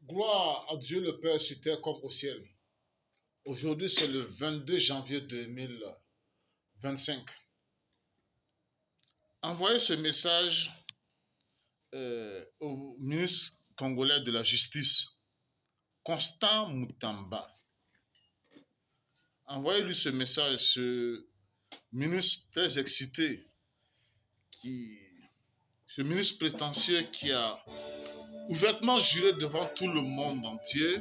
Gloire à Dieu le Père sur terre comme au ciel. Aujourd'hui, c'est le 22 janvier 2025. Envoyez ce message au ministre congolais de la Justice, Constant Moutamba. Envoyez-lui ce message, ce ministre très excité, ce ministre prétentieux qui a ouvertement juré devant tout le monde entier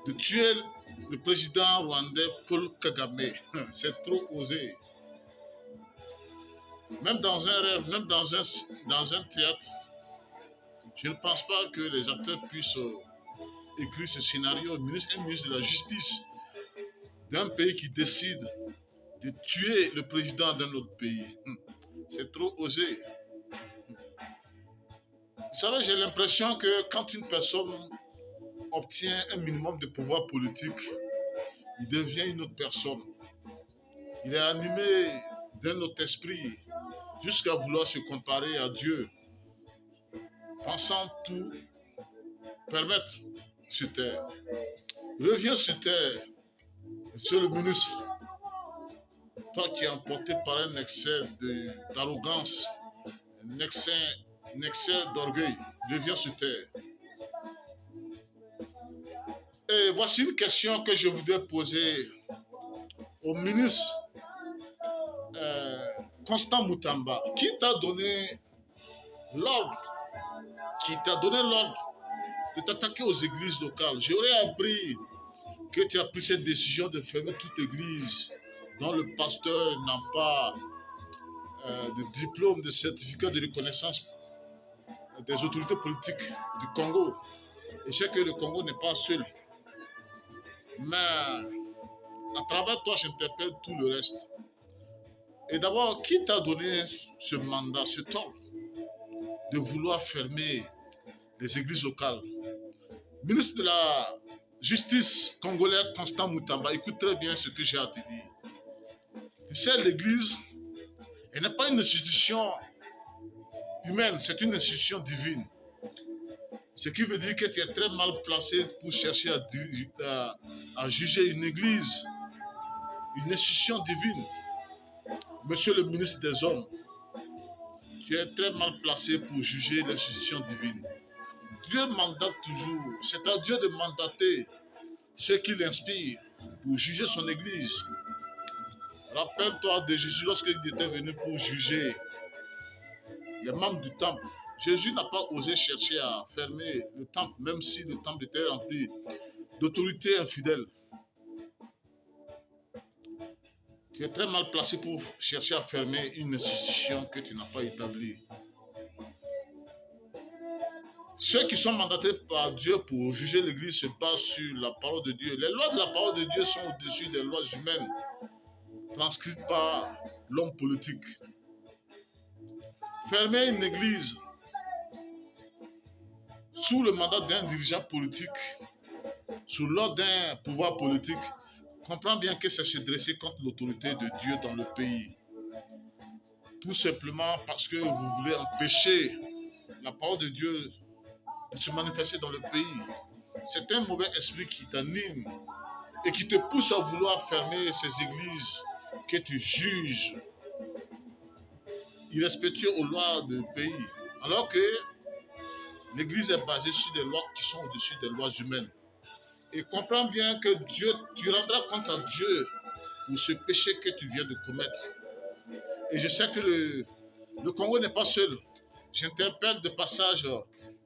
de tuer le président rwandais Paul Kagame. C'est trop osé. Même dans un rêve, même dans un théâtre, je ne pense pas que les acteurs puissent écrire ce scénario. Un ministre de la Justice d'un pays qui décide de tuer le président d'un autre pays. C'est trop osé. Vous savez, j'ai l'impression que quand une personne obtient un minimum de pouvoir politique, il devient une autre personne. Il est animé d'un autre esprit jusqu'à vouloir se comparer à Dieu, pensant tout permettre sur terre. Reviens sur terre, monsieur le ministre, toi qui es emporté par un excès d'arrogance, un excès d'orgueil, reviens sur terre. Et voici une question que je voudrais poser au ministre Constant Moutamba. Qui t'a donné l'ordre de t'attaquer aux églises locales? J'aurais appris que tu as pris cette décision de fermer toute église dont le pasteur n'a pas de diplôme, de certificat de reconnaissance des autorités politiques du Congo. Et je sais que le Congo n'est pas seul. Mais à travers toi, j'interpelle tout le reste. Et d'abord, qui t'a donné ce mandat, ce ordre de vouloir fermer les églises locales? Ministre de la Justice congolais Constant Moutamba, écoute très bien ce que j'ai à te dire. Tu sais, l'église, elle n'est pas une institution humaine, c'est une institution divine. Ce qui veut dire que tu es très mal placé pour chercher à juger une église, une institution divine. Monsieur le ministre des Hommes, tu es très mal placé pour juger l'institution divine. Dieu mandate toujours. C'est à Dieu de mandater ceux qui l'inspirent pour juger son église. Rappelle-toi de Jésus lorsqu'il était venu pour juger les membres du temple. Jésus n'a pas osé chercher à fermer le temple, même si le temple était rempli d'autorités infidèles. Tu es très mal placé pour chercher à fermer une institution que tu n'as pas établie. Ceux qui sont mandatés par Dieu pour juger l'Église se basent sur la parole de Dieu. Les lois de la parole de Dieu sont au-dessus des lois humaines transcrites par l'homme politique. Fermer une Église sous le mandat d'un dirigeant politique, sous l'ordre d'un pouvoir politique, comprend bien que c'est se dresser contre l'autorité de Dieu dans le pays. Tout simplement parce que vous voulez empêcher la parole de Dieu de se manifester dans le pays. C'est un mauvais esprit qui t'anime et qui te pousse à vouloir fermer ces églises que tu juges irrespectueux aux lois du pays. Alors que l'église est basée sur des lois qui sont au-dessus des lois humaines. Et comprends bien que Dieu, tu rendras compte à Dieu pour ce péché que tu viens de commettre. Et je sais que le Congo n'est pas seul. J'interpelle de passage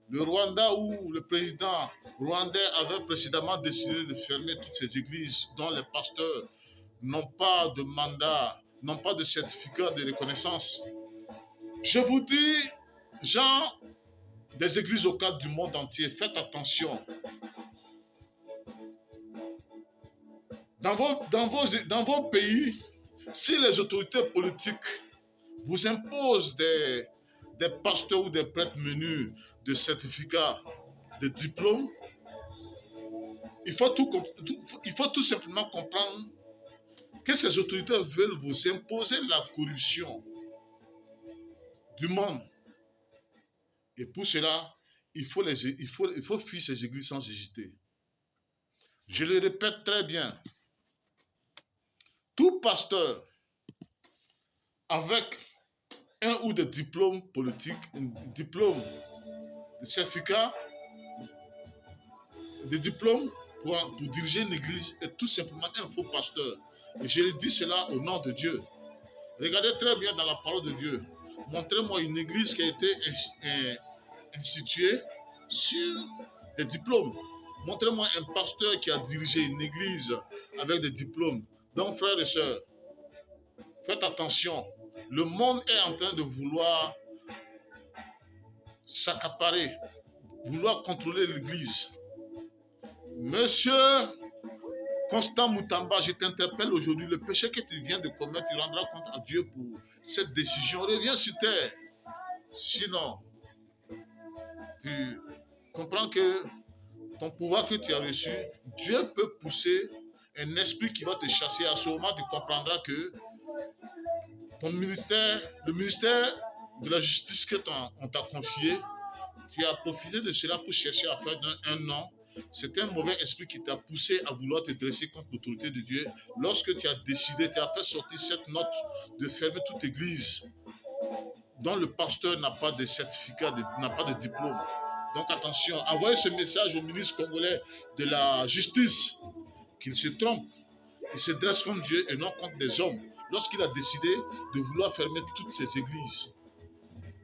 le Rwanda où le président rwandais avait précédemment décidé de fermer toutes ces églises dont les pasteurs n'ont pas de mandat, n'ont pas de certificat de reconnaissance. Je vous dis, gens des églises locales du monde entier, faites attention. Dans vos pays, si les autorités politiques vous imposent des pasteurs ou des prêtres menus de certificats, de diplômes, il faut tout simplement comprendre que ces autorités veulent vous imposer la corruption du monde. Et pour cela, il faut fuir ces églises sans hésiter. Je le répète très bien. Tout pasteur avec un ou des diplômes politiques, un diplôme de certificat, des diplômes pour diriger une église est tout simplement un faux pasteur. Et je dis cela au nom de Dieu. Regardez très bien dans la parole de Dieu. Montrez-moi une église qui a été instituée sur des diplômes. Montrez-moi un pasteur qui a dirigé une église avec des diplômes. Donc, frères et sœurs, faites attention. Le monde est en train de vouloir s'accaparer, vouloir contrôler l'église. Monsieur Constant Moutamba, je t'interpelle aujourd'hui. Le péché que tu viens de commettre, tu rendras compte à Dieu pour cette décision. Reviens sur terre. Sinon, tu comprends que ton pouvoir que tu as reçu, Dieu peut pousser un esprit qui va te chasser. À ce moment, tu comprendras que ton ministère, le ministère de la justice que on t'a confié, tu as profité de cela pour chercher à faire un nom. C'est un mauvais esprit qui t'a poussé à vouloir te dresser contre l'autorité de Dieu. Lorsque tu as décidé, tu as fait sortir cette note de fermer toute église dont le pasteur n'a pas de certificat, n'a pas de diplôme. Donc attention, envoyez ce message au ministre congolais de la justice, qu'il se trompe, il se dresse contre Dieu et non contre des hommes, lorsqu'il a décidé de vouloir fermer toutes ces églises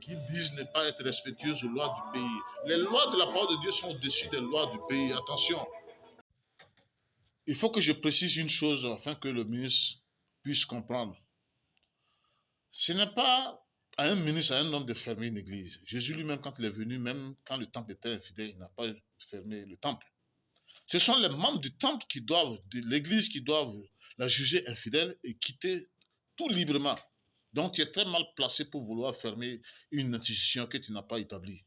qui disent ne pas être respectueuses aux lois du pays. Les lois de la parole de Dieu sont au-dessus des lois du pays. Attention. Il faut que je précise une chose afin que le ministre puisse comprendre. Ce n'est pas à un ministre, à un homme de fermer une église. Jésus lui-même, quand il est venu, même quand le temple était infidèle, il n'a pas fermé le temple. Ce sont les membres du temple qui doivent, de l'église, qui doivent la juger infidèle et quitter tout librement. Donc, tu es très mal placé pour vouloir fermer une institution que tu n'as pas établie.